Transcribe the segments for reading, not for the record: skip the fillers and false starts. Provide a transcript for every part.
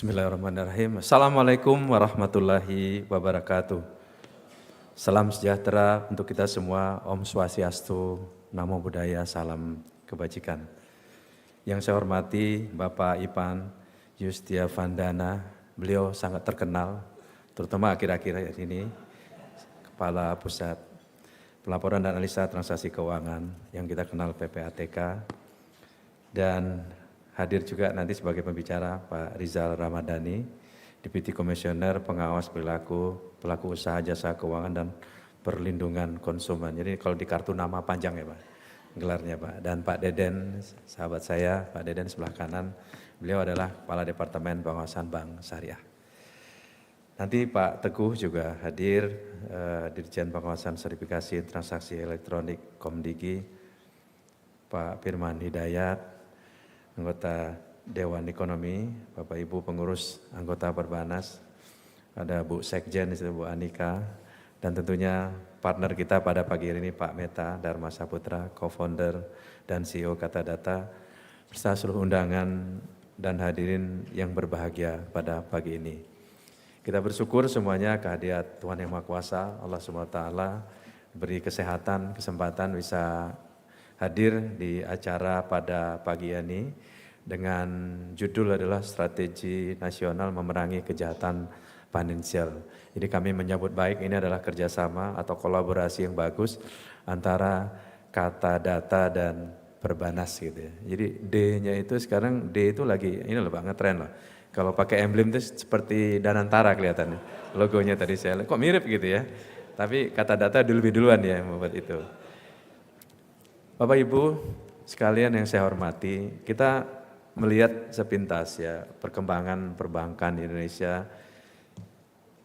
Bismillahirrahmanirrahim. Assalamualaikum warahmatullahi wabarakatuh. Salam sejahtera untuk kita semua. Om Swastiastu, Namo Buddhaya, salam kebajikan. Yang saya hormati Bapak Ipan Yustia Vandana, beliau sangat terkenal, terutama akhir-akhir ini, Kepala Pusat Pelaporan dan Analisa Transaksi Keuangan yang kita kenal PPATK, dan hadir juga nanti sebagai pembicara Pak Rizal Ramadhani, Deputi Komisioner Pengawas Perilaku Pelaku Usaha Jasa Keuangan dan Perlindungan Konsumen. Jadi kalau di kartu nama panjang ya Pak, gelarnya Pak. Dan Pak Deden, sahabat saya, Pak Deden sebelah kanan, beliau adalah Kepala Departemen Pengawasan Bank Syariah. Nanti Pak Teguh juga hadir, Dirjen Pengawasan Sertifikasi Transaksi Elektronik Komdigi, Pak Firman Hidayat, anggota Dewan Ekonomi, Bapak Ibu pengurus anggota Perbanas, ada Bu Sekjen, Bu Anika, dan tentunya partner kita pada pagi ini Pak Meta Dharma Saputra, co-founder dan CEO Kata Data, beserta seluruh undangan dan hadirin yang berbahagia pada pagi ini. Kita bersyukur semuanya kehadirat Tuhan Yang Maha Kuasa, Allah SWT, beri kesehatan, kesempatan bisa hadir di acara pada pagi ini dengan judul adalah Strategi Nasional Memerangi Kejahatan Finansial. Jadi kami menyambut baik, ini adalah kerjasama atau kolaborasi yang bagus antara Kata Data dan Perbanas gitu ya. Jadi D-nya itu sekarang, D itu lagi, ini loh Pak, ngetren loh. Kalau pakai emblem itu seperti Danantara kelihatannya, logonya tadi saya lihat, kok mirip gitu ya. Tapi Kata Data lebih duluan ya membuat itu. Bapak Ibu sekalian yang saya hormati, kita melihat sepintas ya perkembangan perbankan di Indonesia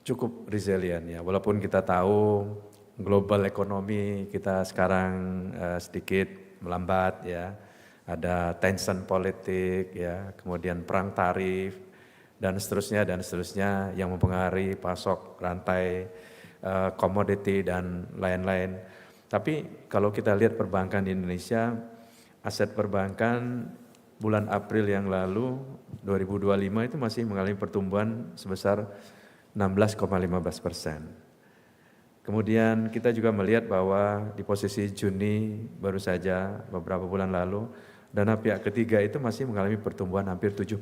cukup resilient ya. Walaupun kita tahu global ekonomi kita sekarang sedikit melambat ya, ada tension politik ya, kemudian perang tarif dan seterusnya yang mempengaruhi pasok rantai komoditi dan lain-lain. Tapi kalau kita lihat perbankan di Indonesia, aset perbankan bulan April yang lalu 2025 itu masih mengalami pertumbuhan sebesar 16,15%. Kemudian kita juga melihat bahwa di posisi Juni baru saja beberapa bulan lalu, dana pihak ketiga itu masih mengalami pertumbuhan hampir 7%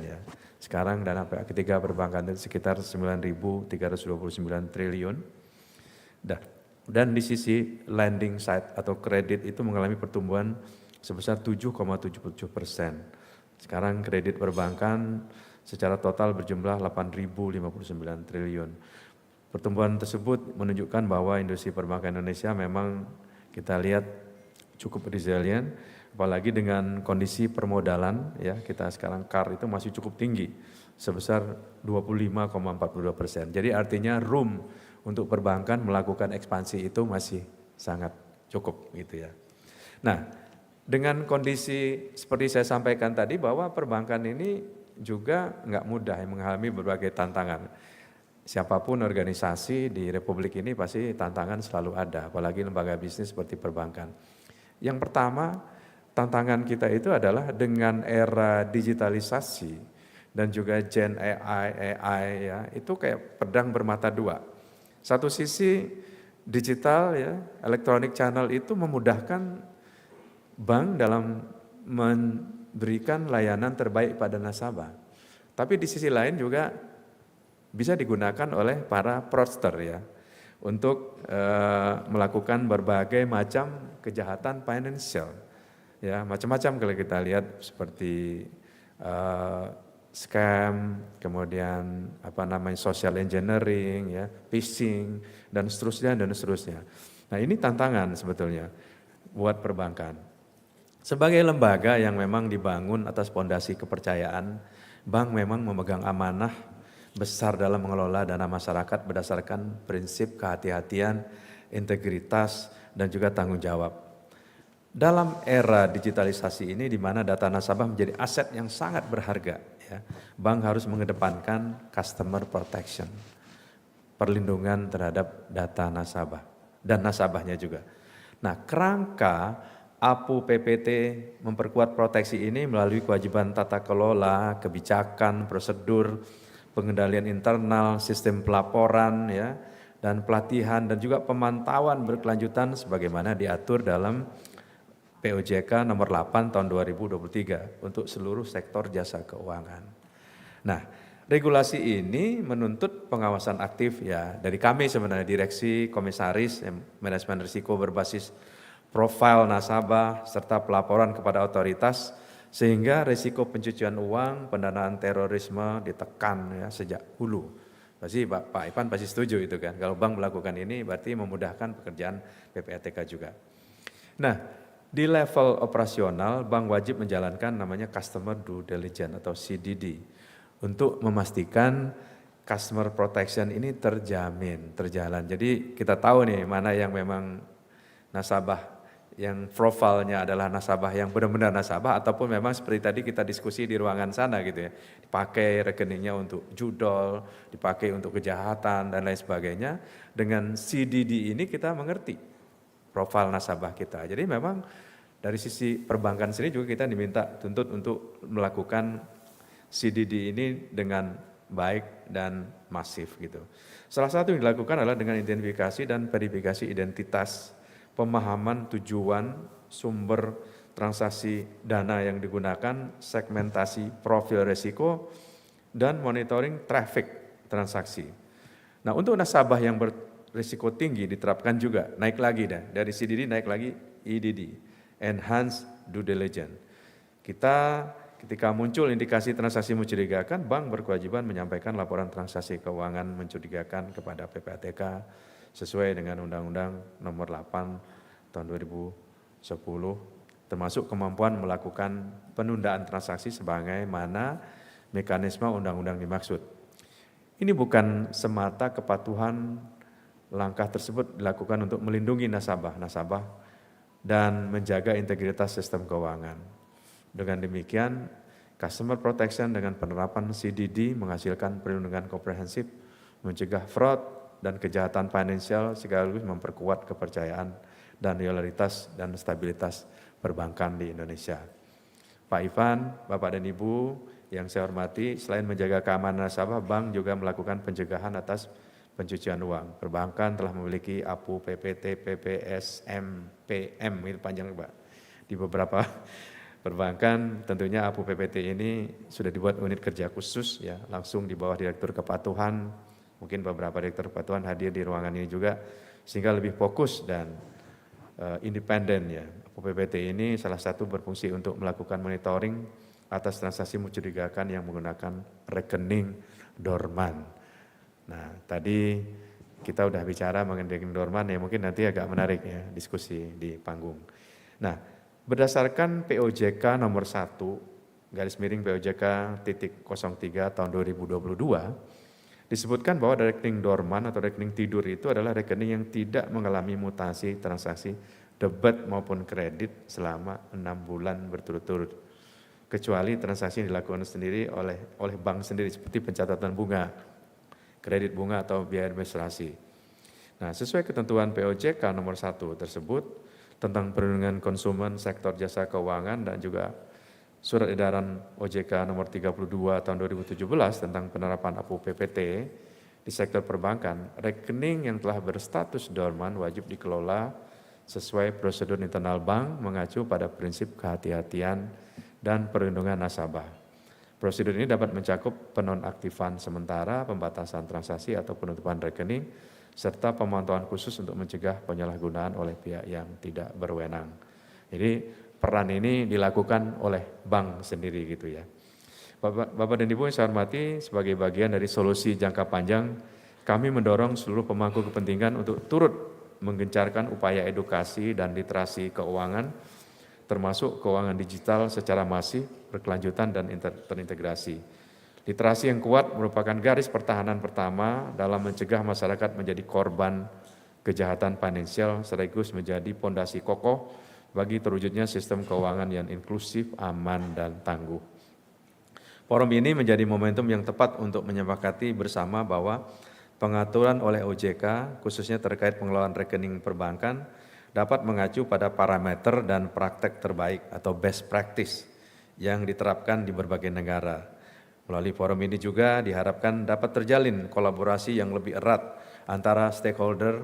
ya. Sekarang dana pihak ketiga perbankan itu sekitar 9.329 triliun. Dan di sisi lending side atau kredit itu mengalami pertumbuhan sebesar 7,77%. Sekarang kredit perbankan secara total berjumlah 8.059 triliun. Pertumbuhan tersebut menunjukkan bahwa industri perbankan Indonesia memang kita lihat cukup resilient, apalagi dengan kondisi permodalan ya, kita sekarang CAR itu masih cukup tinggi sebesar 25,42%. Jadi artinya room untuk perbankan melakukan ekspansi itu masih sangat cukup gitu ya. Nah, dengan kondisi seperti saya sampaikan tadi bahwa perbankan ini juga nggak mudah mengalami berbagai tantangan. Siapapun organisasi di Republik ini pasti tantangan selalu ada, apalagi lembaga bisnis seperti perbankan. Yang pertama, tantangan kita itu adalah dengan era digitalisasi dan juga Gen AI ya, itu kayak pedang bermata dua. Satu sisi digital ya, electronic channel itu memudahkan bank dalam memberikan layanan terbaik pada nasabah. Tapi di sisi lain juga bisa digunakan oleh para fraudster ya untuk melakukan berbagai macam kejahatan financial. Ya, macam-macam kalau kita lihat seperti scam, kemudian social engineering, ya, phishing dan seterusnya. Nah, ini tantangan sebetulnya buat perbankan. Sebagai lembaga yang memang dibangun atas fondasi kepercayaan, bank memang memegang amanah besar dalam mengelola dana masyarakat berdasarkan prinsip kehati-hatian, integritas, dan juga tanggung jawab. Dalam era digitalisasi ini di mana data nasabah menjadi aset yang sangat berharga, ya, bank harus mengedepankan customer protection, perlindungan terhadap data nasabah dan nasabahnya juga. Nah, kerangka APU PPT memperkuat proteksi ini melalui kewajiban tata kelola, kebijakan, prosedur, pengendalian internal, sistem pelaporan, ya, dan pelatihan dan juga pemantauan berkelanjutan sebagaimana diatur dalam POJK nomor 8 tahun 2023 untuk seluruh sektor jasa keuangan. Nah, regulasi ini menuntut pengawasan aktif ya dari kami sebenarnya direksi, komisaris, manajemen risiko berbasis profil nasabah serta pelaporan kepada otoritas sehingga risiko pencucian uang, pendanaan terorisme ditekan ya sejak hulu. Pasti Pak Ivan pasti setuju itu kan. Kalau bank melakukan ini berarti memudahkan pekerjaan PPATK juga. Nah, di level operasional bank wajib menjalankan namanya Customer Due Diligence atau CDD untuk memastikan customer protection ini terjalan. Jadi kita tahu nih mana yang memang nasabah yang profilnya adalah nasabah yang benar-benar nasabah ataupun memang seperti tadi kita diskusi di ruangan sana gitu ya. Dipakai rekeningnya untuk judol, dipakai untuk kejahatan dan lain sebagainya. Dengan CDD ini kita mengerti profil nasabah kita. Jadi memang dari sisi perbankan sendiri juga kita diminta tuntut untuk melakukan CDD ini dengan baik dan masif gitu. Salah satu yang dilakukan adalah dengan identifikasi dan verifikasi identitas, pemahaman tujuan, sumber transaksi dana yang digunakan, segmentasi profil risiko, dan monitoring traffic transaksi. Nah untuk nasabah yang berisiko tinggi diterapkan juga, naik lagi dari CDD naik lagi EDD, Enhanced Due Diligence. Ketika muncul indikasi transaksi mencurigakan, bank berkewajiban menyampaikan laporan transaksi keuangan mencurigakan kepada PPATK, sesuai dengan Undang-Undang Nomor 8 Tahun 2010, termasuk kemampuan melakukan penundaan transaksi sebagaimana mekanisme undang-undang dimaksud. Ini bukan semata kepatuhan, langkah tersebut dilakukan untuk melindungi nasabah dan menjaga integritas sistem keuangan. Dengan demikian, customer protection dengan penerapan CDD menghasilkan perlindungan komprehensif, mencegah fraud dan kejahatan finansial sekaligus memperkuat kepercayaan dan loyalitas dan stabilitas perbankan di Indonesia. Pak Ivan, Bapak dan Ibu yang saya hormati, selain menjaga keamanan nasabah, bank juga melakukan pencegahan atas pencucian uang. Perbankan telah memiliki APU, PPT, PPS, MPM, itu panjang Pak. Di beberapa perbankan tentunya APU PPT ini sudah dibuat unit kerja khusus ya, langsung di bawah Direktur Kepatuhan. Mungkin beberapa Direktur Kepatuhan hadir di ruangan ini juga sehingga lebih fokus dan independen ya. APU PPT ini salah satu berfungsi untuk melakukan monitoring atas transaksi mencurigakan yang menggunakan rekening dorman. Nah, tadi kita udah bicara mengenai rekening dorman ya, mungkin nanti agak menarik ya diskusi di panggung. Nah, berdasarkan POJK nomor 1 /POJK .03 tahun 2022 disebutkan bahwa rekening dorman atau rekening tidur itu adalah rekening yang tidak mengalami mutasi transaksi debit maupun kredit selama 6 bulan berturut-turut, kecuali transaksi yang dilakukan sendiri oleh bank sendiri seperti pencatatan bunga, kredit bunga atau biaya administrasi. Nah, sesuai ketentuan POJK nomor 1 tersebut tentang perlindungan konsumen sektor jasa keuangan dan juga Surat Edaran OJK nomor 32 tahun 2017 tentang penerapan APU PPT di sektor perbankan, rekening yang telah berstatus dorman wajib dikelola sesuai prosedur internal bank mengacu pada prinsip kehati-hatian dan perlindungan nasabah. Prosedur ini dapat mencakup penonaktifan sementara, pembatasan transaksi atau penutupan rekening, serta pemantauan khusus untuk mencegah penyalahgunaan oleh pihak yang tidak berwenang. Jadi peran ini dilakukan oleh bank sendiri gitu ya. Bapak dan Ibu yang saya hormati, sebagai bagian dari solusi jangka panjang, kami mendorong seluruh pemangku kepentingan untuk turut menggencarkan upaya edukasi dan literasi keuangan, termasuk keuangan digital secara masif, berkelanjutan dan terintegrasi. Literasi yang kuat merupakan garis pertahanan pertama dalam mencegah masyarakat menjadi korban kejahatan finansial sekaligus menjadi pondasi kokoh bagi terwujudnya sistem keuangan yang inklusif, aman, dan tangguh. Forum ini menjadi momentum yang tepat untuk menyepakati bersama bahwa pengaturan oleh OJK, khususnya terkait pengelolaan rekening perbankan dapat mengacu pada parameter dan praktek terbaik atau best practice yang diterapkan di berbagai negara. Melalui forum ini juga diharapkan dapat terjalin kolaborasi yang lebih erat antara stakeholder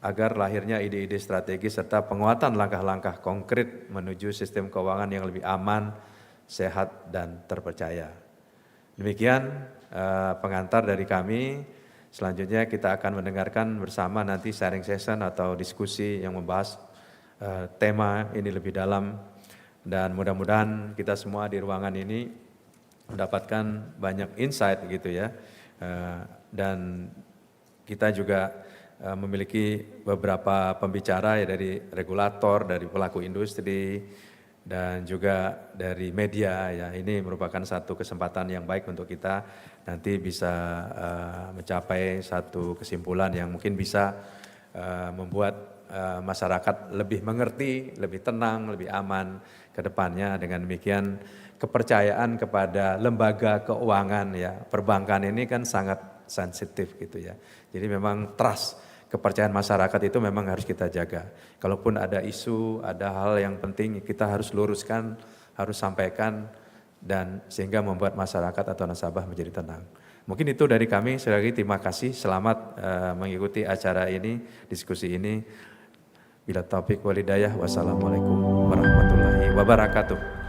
agar lahirnya ide-ide strategis serta penguatan langkah-langkah konkret menuju sistem keuangan yang lebih aman, sehat, dan terpercaya. Demikian pengantar dari kami. Selanjutnya kita akan mendengarkan bersama nanti sharing session atau diskusi yang membahas tema ini lebih dalam. Dan mudah-mudahan kita semua di ruangan ini mendapatkan banyak insight gitu ya. Dan kita juga memiliki beberapa pembicara ya dari regulator, dari pelaku industri, dan juga dari media ya. Ini merupakan satu kesempatan yang baik untuk kita nanti bisa mencapai satu kesimpulan yang mungkin bisa membuat masyarakat lebih mengerti, lebih tenang, lebih aman ke depannya. Dengan demikian kepercayaan kepada lembaga keuangan ya, perbankan ini kan sangat sensitif gitu ya. Jadi memang trust, kepercayaan masyarakat itu memang harus kita jaga. Kalaupun ada isu, ada hal yang penting kita harus luruskan, harus sampaikan, dan sehingga membuat masyarakat atau nasabah menjadi tenang. Mungkin itu dari kami. Sekali lagi terima kasih, selamat mengikuti acara ini, diskusi ini. Bila taufik wal hidayah, wassalamualaikum warahmatullahi wabarakatuh.